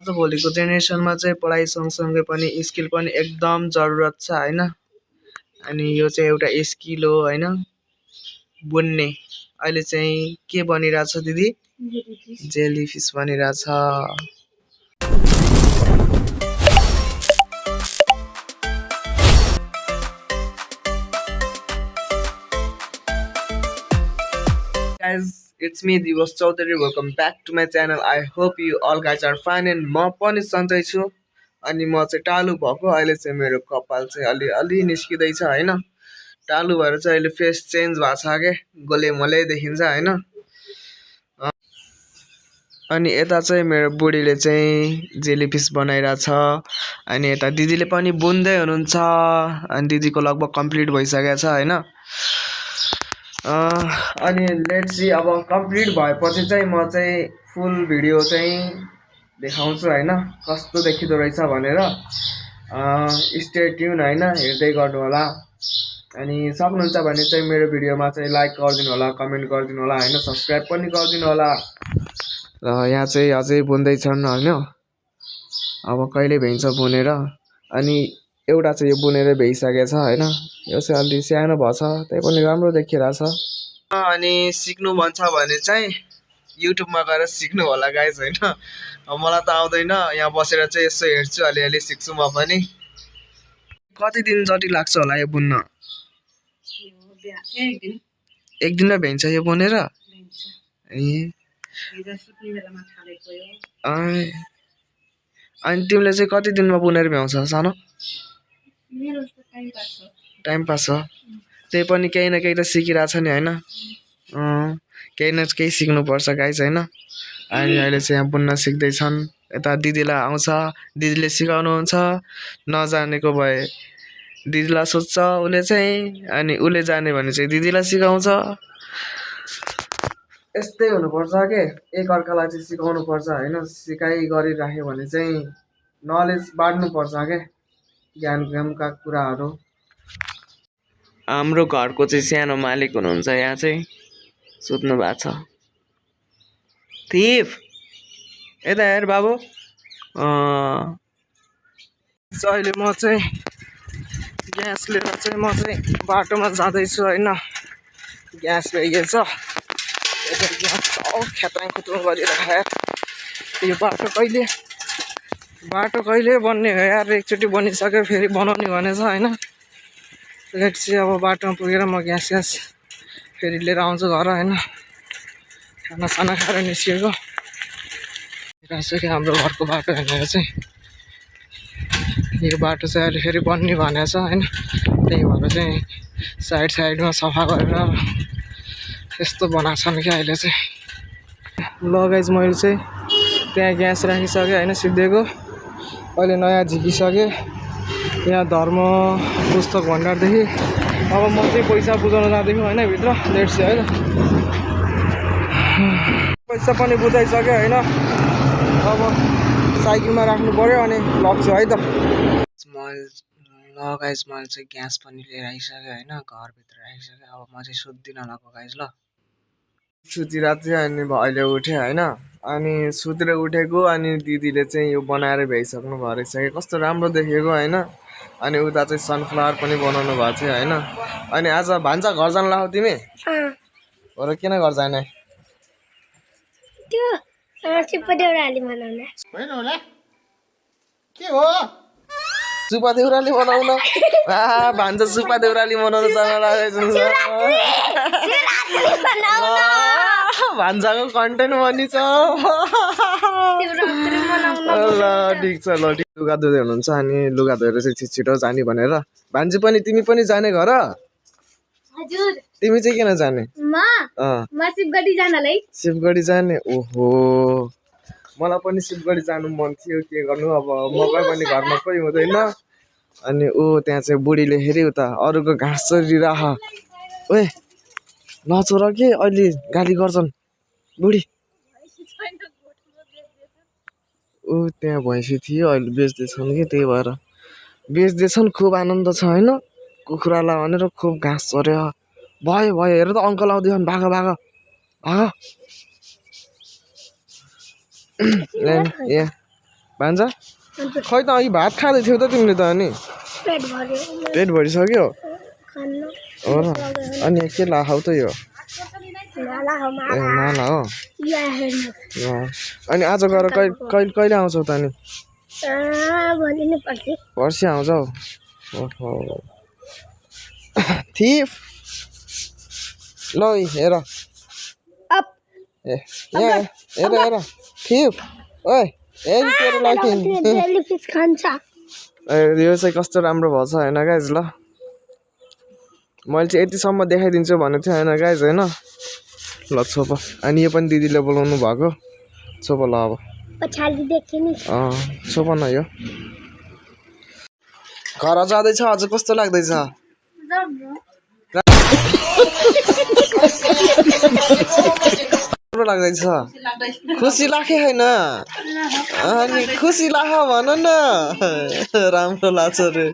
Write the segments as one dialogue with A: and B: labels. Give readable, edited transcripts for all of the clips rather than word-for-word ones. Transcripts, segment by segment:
A: आज भोलिको जेनेरेसनमा चाहिँ पढाइ सँगसँगै पनि स्किल पनि एकदम जरुरत छ होइन। अनि यो चाहिँ एउटा स्किल हो होइन, बुन्ने। अहिले चाहिँ के बनिरहेछ दिदी? Jellyfish बनिरहेछ। Guys, it's me Divas Chaudhary. Welcome back to my channel. I hope you all guys are fine and म पनि सन्चै छु। अनि म चाहिँ टालु भएको, अहिले चाहिँ मेरो कपाल चाहिँ अलि निस्किँदैछ होइन। टालु भएर चाहिँ अहिले फेस चेन्ज भएको छ के, गोलेमोले देखिन्छ होइन। अनि यता चाहिँ मेरो बुढीले चाहिँ जेलीफिस बनाइरहेछ। अनि यता दिदीले पनि बुन्दै हुनुहुन्छ। अनि दिदीको लगभग कम्प्लिट भइसकेको छ होइन। अनि लेट्स सी अब कम्प्लिट भएपछि चाहिँ म चाहिँ फुल भिडियो चाहिँ देखाउँछु होइन, कस्तो देखिँदो रहेछ भनेर। स्टे ट्युन होइन, हेर्दै गर्नु होला। अनि सक्नुहुन्छ भने चाहिँ मेरो भिडियोमा चाहिँ लाइक गरिदिनु होला, कमेन्ट गरिदिनु होला होइन, सब्सक्राइब पनि गरिदिनु होला। र यहाँ चाहिँ अझै बुन्दैछन् होइन, अब कहिले भ्याइन्छ बुनेर। अनि एउटा चाहिँ यो बुनेर भ्याइसकेको छ होइन, यो चाहिँ अलि सानो भएछ, त्यही पनि राम्रो देखिरहेछ। अनि सिक्नु मन छ भने चाहिँ युट्युबमा गएर सिक्नु होला गाइज होइन। मलाई त आउँदैन, यहाँ बसेर चाहिँ यसो हेर्छु, अलिअलि सिक्छु म पनि। कति दिन जति लाग्छ होला यो बुन्न? एक दिनमा भ्याइन्छ यो बुनेर? ए अनि तिमीले चाहिँ कति दिनमा बुनेर भ्याउँछ सानो? टाइम पास हो, त्यही पनि केही न केही त सिकिरहेछ नि होइन। केही न केही सिक्नुपर्छ गाइज होइन। अनि अहिले चाहिँ यहाँ बुन्न सिक्दैछन्। यता दिदीलाई आउँछ, दिदीले सिकाउनुहुन्छ। नजानेको भए दिदीलाई सोध्छ उसले चाहिँ, अनि उसले जाने भने चाहिँ दिदीलाई सिकाउँछ। यस्तै हुनुपर्छ के, एकअर्कालाई चाहिँ सिकाउनु पर्छ होइन। सिकाइ गरिराख्यो भने चाहिँ नलेज बाँड्नुपर्छ के, ज्ञानका कुराहरू। हाम्रो घरको चाहिँ सानो मालिक हुनुहुन्छ यहाँ चाहिँ, सुत्नु भएको छ। थिप यता हेर बाबु। अहिले म चाहिँ ग्यास लिएर चाहिँ म चाहिँ बाटोमा जाँदैछु होइन। ग्यास ल्याइएछ, ग्यास ख्याताङ खुतुङ गरिरहेको। यो बाटो कहिले बन्ने हो यार, एकचोटि बनिसक्यो फेरि बनाउने भनेछ होइन। लेट्स सी अब बाटोमा पुगेर म ग्यास फेरि लिएर आउँछु घर होइन। खानासाना खाएर निस्किएको रहेछ कि हाम्रो घरको बाटो हेरेर चाहिँ। यो बाटो चाहिँ अहिले फेरि बन्ने भनेको छ होइन, त्यही भएर चाहिँ साइडमा सफा गरेर यस्तो बनाएको छन् कि अहिले चाहिँ। ल गाइज, मैले चाहिँ त्यहाँ ग्यास राखिसकेँ होइन, सिद्धिएको। अहिले नयाँ झिकिसकेँ यहाँ धर्म पुस्तक भण्डारदेखि। अब म चाहिँ पैसा बुझाउन जाँदैछु होइन भित्र। लेट्स सी है त, पैसा पनि बुझाइसक्यो होइन। अब साइकलमा राख्नु पर्यो अनि लग्छु है त। ल गाइज, मैले चाहिँ ग्यास पनि लिएर आइसकेँ होइन, घरभित्र आइसकेँ। अब म चाहिँ सुत्दिन लगाएको गाइज ल। सुतिरहेको थिएँ अनि अहिले उठेँ होइन। अनि सुतेर उठेको, अनि दिदीले चाहिँ यो बनाएर भ्याइसक्नु भएको रहेछ कि, कस्तो राम्रो देखेको होइन। अनि उता चाहिँ सनफ्लावर पनि बनाउनु भएको थियो होइन। अनि आज भान्जा घर जानु लाग्यो तिमी? हो र, किन घर जाने?
B: सुप्पा देउराली बनाउन
C: होइन होला के हो?
A: सुप्पा देउराली बनाउन? भान्जा सुप्पा देउराली बनाउन जान लागेको छ। भान्जाको कन्टेन्ट बनिन्छ। ल ठिक छ, ल ठिक। लुगा धुँदै हुनुहुन्छ, अनि लुगा धोएर चाहिँ छिटो जाने भनेर। भान्जी पनि तिमी पनि जाने घर?
B: हजुर।
A: तिमी चाहिँ किन जाने?
B: म शिवगढी जानलाई।
A: शिवगढी जाने? ओहो, मलाई पनि शिवगढी जानु मन थियो, के गर्नु अब, मकै पनि घरमा कोही हुँदैन। अनि त्यहाँ चाहिँ बुढीले हेऱ्यो उता अरूको घाँस चरिरह। ओए नचोर के, अहिले गाली गर्छन् बुढी। त्यहाँ भैँसी थियो, अहिले बेच्दैछन् कि, त्यही भएर बेच्दैछन्। खुब आनन्द छ होइन, कुखुरालाई भनेर खुब घाँस चर्यो। भयो हेर त, अङ्कल आउँदैछन्, भाग यहाँ भान्जा खै त अघि भात खाँदै थियौ त तिमीले त अनि
B: पेट भर्यो
A: पेट भरिसक्यो
B: खानु
A: हो र अनि के लाखाउ त यो
B: नाला हो
A: ए नाला हो
B: यहाँ हेर्नु
A: अनि आज गएर कहिले आउँछौ त अनि
B: भनि नै पर्छ
A: पर्सि आउँछौ ओहो थिफ ल हेर
B: अप
A: ए यहाँ हेर थिफ ओइ हेरी तेरो लागि
B: जेलीफिस खान्छ
A: यो चाहिँ कस्तो राम्रो भएछ होइन गाइज ल मैले चाहिँ यतिसम्म देखाइदिन्छु भनेको थिएँ होइन गाइज होइन ल छोप अनि यो पनि दिदीले बोलाउनु भएको छोप ल अब
B: पछाडि देखेँ नि
A: छोप न यो घर जाँदैछ अझ कस्तो लाग्दैछ राम्रो लाग्दैछ खुसी लाग्यो होइन अनि खुसी लाग भन न राम्रो लाग्छ रे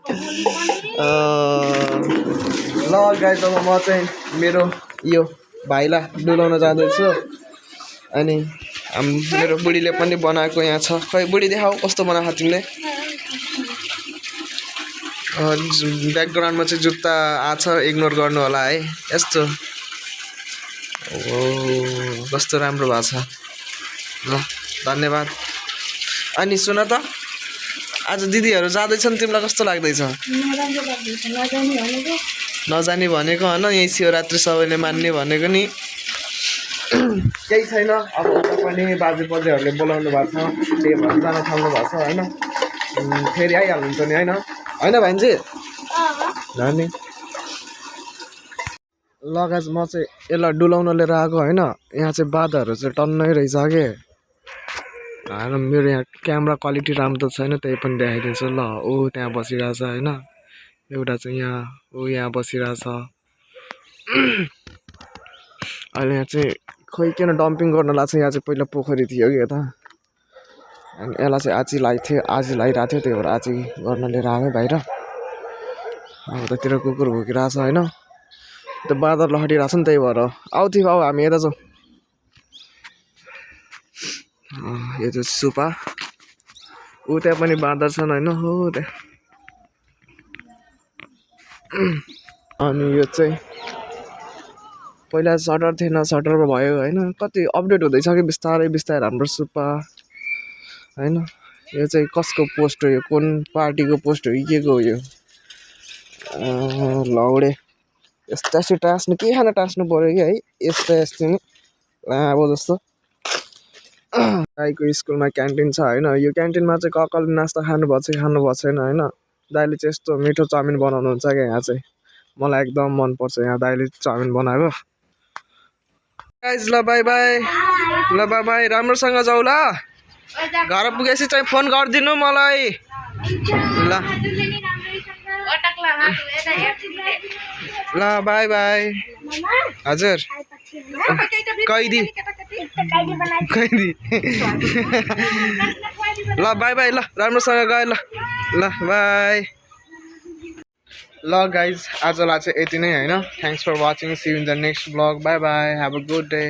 A: ल गाइस अब म चाहिँ मेरो यो भाइलाई डुलाउन जाँदैछु अनि मेरो बुढीले पनि बनाएको यहाँ छ खै बुढी देखाऊ कस्तो बनाएको तिमीले ब्याकग्राउन्डमा चाहिँ जुत्ता आछ इग्नोर गर्नु होला है यस्तो ओ कस्तो राम्रो भएको छ ल धन्यवाद अनि सुन त आज दिदीहरू जाँदैछन् तिमीलाई कस्तो लाग्दैछ नजाने भनेको होइन यही शिवरात्रि सबैले मान्ने भनेको नि केही छैन अब उता पनि बाजे बजेहरूले बोलाउनु भएको छ त्यही भएर जान थाल्नु भएको छ होइन फेरि आइहाल्नुहुन्छ नि होइन होइन भाइजी नानी लगाज म चाहिँ यसलाई डुलाउन लिएर आएको होइन यहाँ चाहिँ बाधाहरू चाहिँ टन्नै रहेछ कि होइन मेरो यहाँ क्यामेरा क्वालिटी राम्रो त छैन त्यही पनि देखाइदिन्छु ल ऊ त्यहाँ बसिरहेछ होइन एउटा चाहिँ यहाँ बसिरहेछ अहिले यहाँ चाहिँ खोइ किन डम्पिङ गर्न लाग्छ यहाँ चाहिँ पहिला पोखरी थियो कि यता अनि यसलाई चाहिँ आजी लगाइरहेको थियो त्यही भएर आजी गर्न लिएर आयो बाहिर अब उतातिर कुकुर भुकिरहेछ होइन त्यो बाँदर लहटिरहेछ नि त्यही भएर आउँथ्यो अब हामी यता जाउँ यो चाहिँ सुपा ऊ त्यहाँ पनि बाँदर छन् होइन हो त्यहाँ अनि यो चाहिँ पहिला सटर थिएन सटरमा भयो होइन कति अपडेट हुँदैछ कि बिस्तारै बिस्तारै हाम्रो सुपा होइन यो चाहिँ कसको पोस्ट हो यो कुन पार्टीको पोस्ट हो कि के को हो यो लौडे यस्ता यस्तो टाँस्नु के खान टाँस्नु पऱ्यो कि है यस्तो नि अब जस्तो दाइको स्कुलमा क्यान्टिन छ होइन यो क्यान्टिनमा चाहिँ ककले नास्ता खानुभएको छ कि खानुभएको छैन होइन दाइले चाहिँ यस्तो मिठो चाउमिन बनाउनुहुन्छ क्या यहाँ चाहिँ मलाई एकदम मनपर्छ यहाँ दाइले चाउमिन बनाएको गाइज ल बाई बाई ल बाई बाई राम्रोसँग जाऊ ल घर पुगेपछि चाहिँ फोन गरिदिनु मलाई ल ल बाई बाई हजुर कैदी ल बाई बाई ल राम्रोसँग गयो ल बाई ल गाइज आजलाई चाहिँ यति नै होइन thanks for watching see you in the next blog bye bye have a good day